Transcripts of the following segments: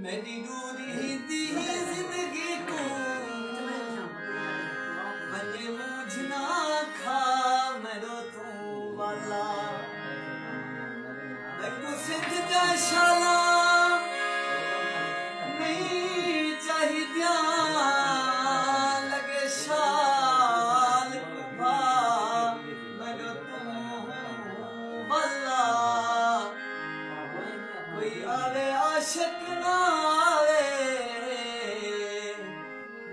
मेरी दूरी दी जिंदगी को मने मुझ ना खा मेरो तू वाला मैं सिद्ध दा शाला नहीं चाहिए लगे शाल कुभा मेरो तू वाला कोई आवे आशिक ना आवे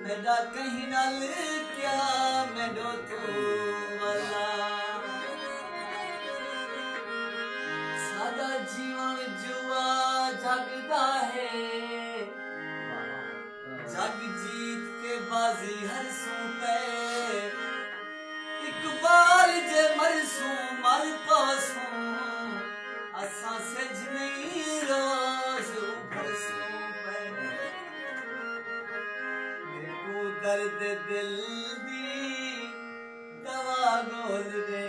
मेरा कहीं नल क्या मेरो तू वाला सादा जीवन जुआ जगदा है जग जीत के बाजी हर सू पे एक बार जे मरसू मर पासू असा सज नहीं रोज उभरसू पे देखो दर्द दिल दी दवा गोल दे